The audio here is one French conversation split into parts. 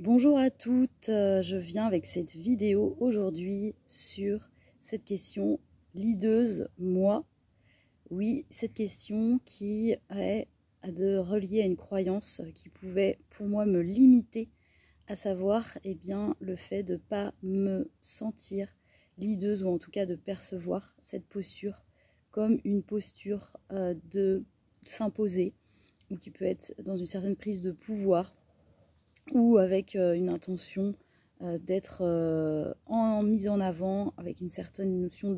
Bonjour à toutes, je viens avec cette vidéo aujourd'hui sur cette question leaduse, moi. Oui, cette question qui est de relier à une croyance qui pouvait pour moi me limiter, à savoir bien, le fait de ne pas me sentir leaduse ou en tout cas de percevoir cette posture comme une posture de s'imposer ou qui peut être dans une certaine prise de pouvoir ou avec une intention d'être en mise en avant, avec une certaine notion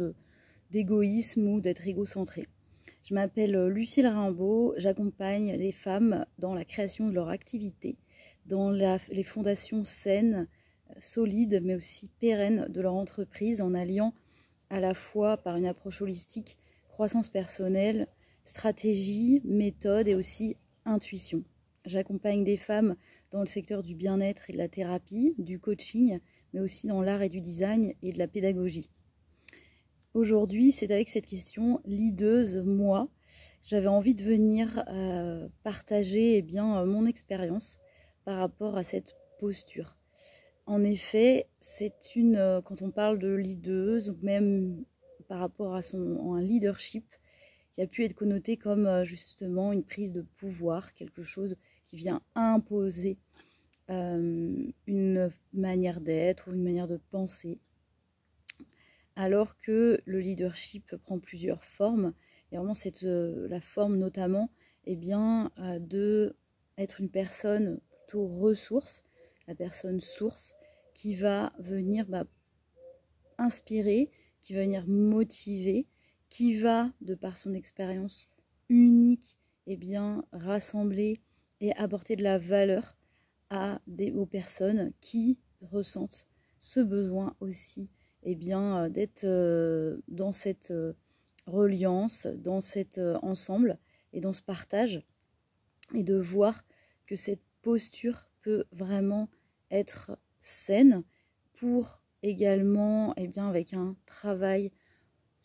d'égoïsme ou d'être égocentré. Je m'appelle Lucille Rimbaud, j'accompagne les femmes dans la création de leur activité, dans les fondations saines, solides, mais aussi pérennes de leur entreprise, en alliant à la fois par une approche holistique, croissance personnelle, stratégie, méthode et aussi intuition. J'accompagne des femmes dans le secteur du bien-être et de la thérapie, du coaching, mais aussi dans l'art et du design et de la pédagogie. Aujourd'hui, c'est avec cette question leaduse, moi, j'avais envie de venir partager mon expérience par rapport à cette posture. En effet, quand on parle de leaduse, ou même par rapport à un leadership, qui a pu être connoté comme justement une prise de pouvoir, quelque chose qui vient imposer une manière d'être ou une manière de penser, alors que le leadership prend plusieurs formes, et vraiment la forme notamment de être une personne plutôt ressource, la personne source, qui va venir inspirer, qui va venir motiver, qui va, de par son expérience unique, rassembler et apporter de la valeur aux personnes qui ressentent ce besoin aussi d'être dans cette reliance, dans cet ensemble et dans ce partage, et de voir que cette posture peut vraiment être saine pour également avec un travail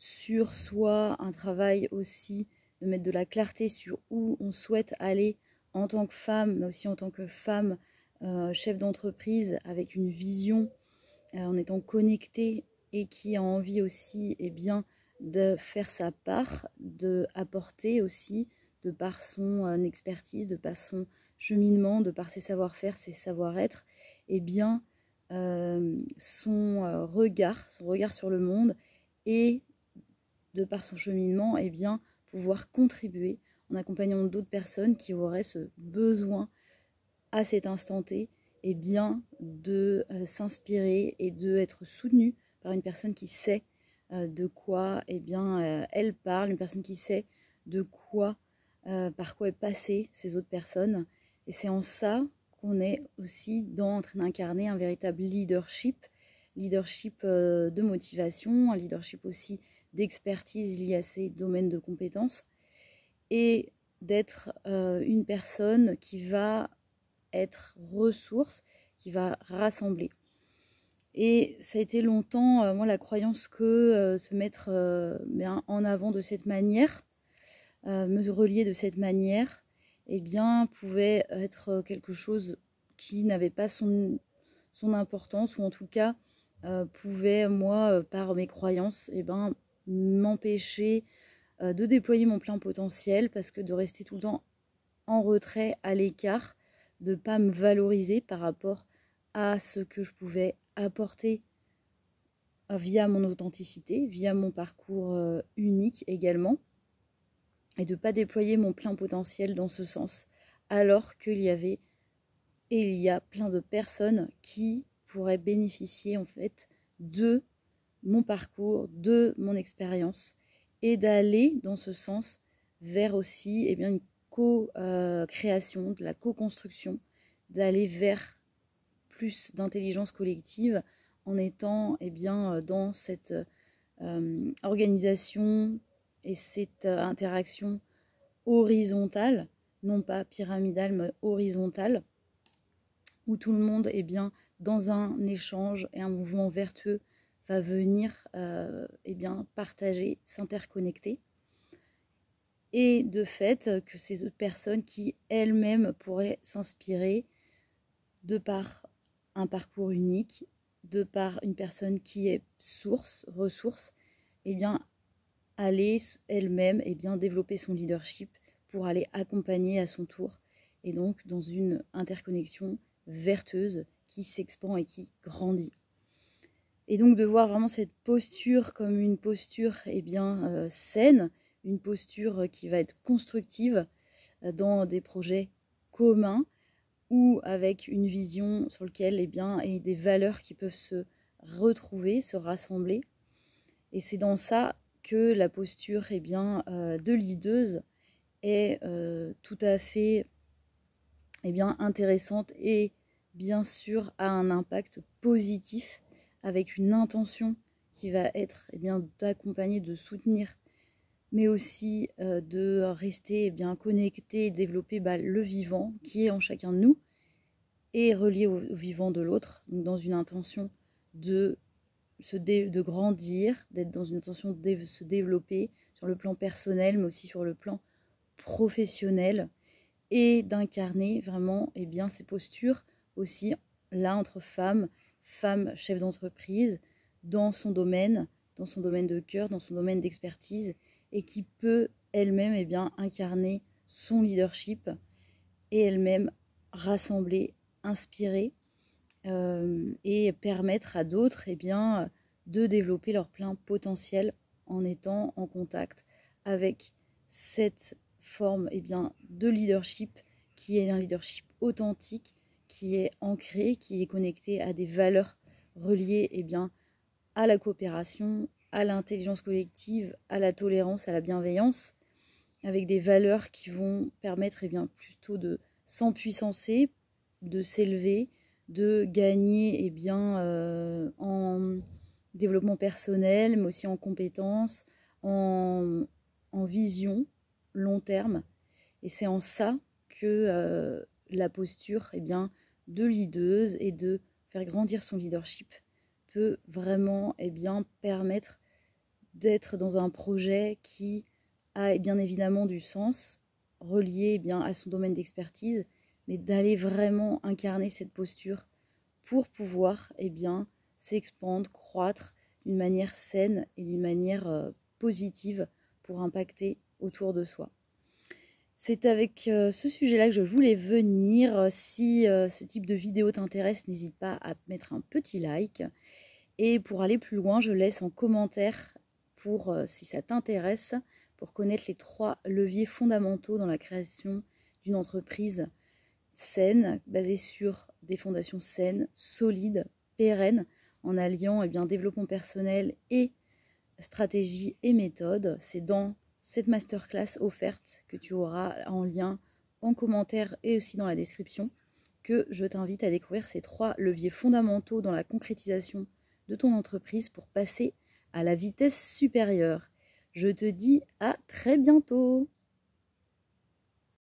sur soi, un travail aussi de mettre de la clarté sur où on souhaite aller en tant que femme, mais aussi en tant que femme chef d'entreprise avec une vision, en étant connectée et qui a envie aussi de faire sa part, de apporter aussi de par son expertise, de par son cheminement, de par ses savoir-faire, ses savoir-être, son regard sur le monde, et de par son cheminement, pouvoir contribuer en accompagnant d'autres personnes qui auraient ce besoin à cet instant T, de s'inspirer et d'être soutenue par une personne qui sait de quoi elle parle, une personne qui sait de quoi, par quoi est passée ces autres personnes. Et c'est en ça qu'on est aussi en train d'incarner un véritable leadership de motivation, un leadership aussi d'expertise liée à ces domaines de compétences, et d'être une personne qui va être ressource, qui va rassembler. Et ça a été longtemps, moi, la croyance que se mettre en avant de cette manière, me relier de cette manière, pouvait être quelque chose qui n'avait pas son importance, ou en tout cas pouvait, moi, par mes croyances, m'empêcher de déployer mon plein potentiel, parce que de rester tout le temps en retrait, à l'écart, de ne pas me valoriser par rapport à ce que je pouvais apporter via mon authenticité, via mon parcours unique également, et de ne pas déployer mon plein potentiel dans ce sens, alors qu'il y avait et il y a plein de personnes qui pourraient bénéficier en fait de mon parcours, de mon expérience, et d'aller dans ce sens vers aussi une co-création, de la co-construction, d'aller vers plus d'intelligence collective en étant dans cette organisation et cette interaction horizontale, non pas pyramidale mais horizontale, où tout le monde est dans un échange et un mouvement vertueux va venir partager, s'interconnecter. Et de fait que ces autres personnes qui elles-mêmes pourraient s'inspirer de par un parcours unique, de par une personne qui est ressource, et bien aller elle-même et bien développer son leadership pour aller accompagner à son tour, et donc dans une interconnexion vertueuse qui s'expand et qui grandit. Et donc de voir vraiment cette posture comme une posture saine, une posture qui va être constructive dans des projets communs ou avec une vision sur laquelle et des valeurs qui peuvent se retrouver, se rassembler. Et c'est dans ça que la posture de leaduse est tout à fait intéressante et bien sûr a un impact positif avec une intention qui va être d'accompagner, de soutenir, mais aussi de rester connecté, développer le vivant qui est en chacun de nous et relié au vivant de l'autre, dans une intention de grandir, d'être dans une intention de se développer sur le plan personnel, mais aussi sur le plan professionnel, et d'incarner vraiment ces postures aussi là entre femmes chefs d'entreprise dans son domaine de cœur, dans son domaine d'expertise, et qui peut elle-même incarner son leadership et elle-même rassembler, inspirer et permettre à d'autres de développer leur plein potentiel en étant en contact avec cette forme de leadership qui est un leadership authentique, qui est ancré, qui est connecté à des valeurs reliées à la coopération, à l'intelligence collective, à la tolérance, à la bienveillance, avec des valeurs qui vont permettre plutôt de s'empuissancer, de s'élever, de gagner en développement personnel, mais aussi en compétences, en vision long terme. Et c'est en ça que la posture de leaduse et de faire grandir son leadership peut vraiment permettre d'être dans un projet qui a bien évidemment du sens, relié à son domaine d'expertise, mais d'aller vraiment incarner cette posture pour pouvoir s'expandre, croître d'une manière saine et d'une manière positive pour impacter autour de soi. C'est avec ce sujet-là que je voulais venir. Si ce type de vidéo t'intéresse, n'hésite pas à mettre un petit like. Et pour aller plus loin, je laisse en commentaire pour, si ça t'intéresse, pour connaître les 3 leviers fondamentaux dans la création d'une entreprise saine, basée sur des fondations saines, solides, pérennes, en alliant développement personnel et stratégie et méthode. C'est dans cette masterclass offerte que tu auras en lien en commentaire et aussi dans la description que je t'invite à découvrir ces 3 leviers fondamentaux dans la concrétisation de ton entreprise pour passer à la vitesse supérieure. Je te dis à très bientôt.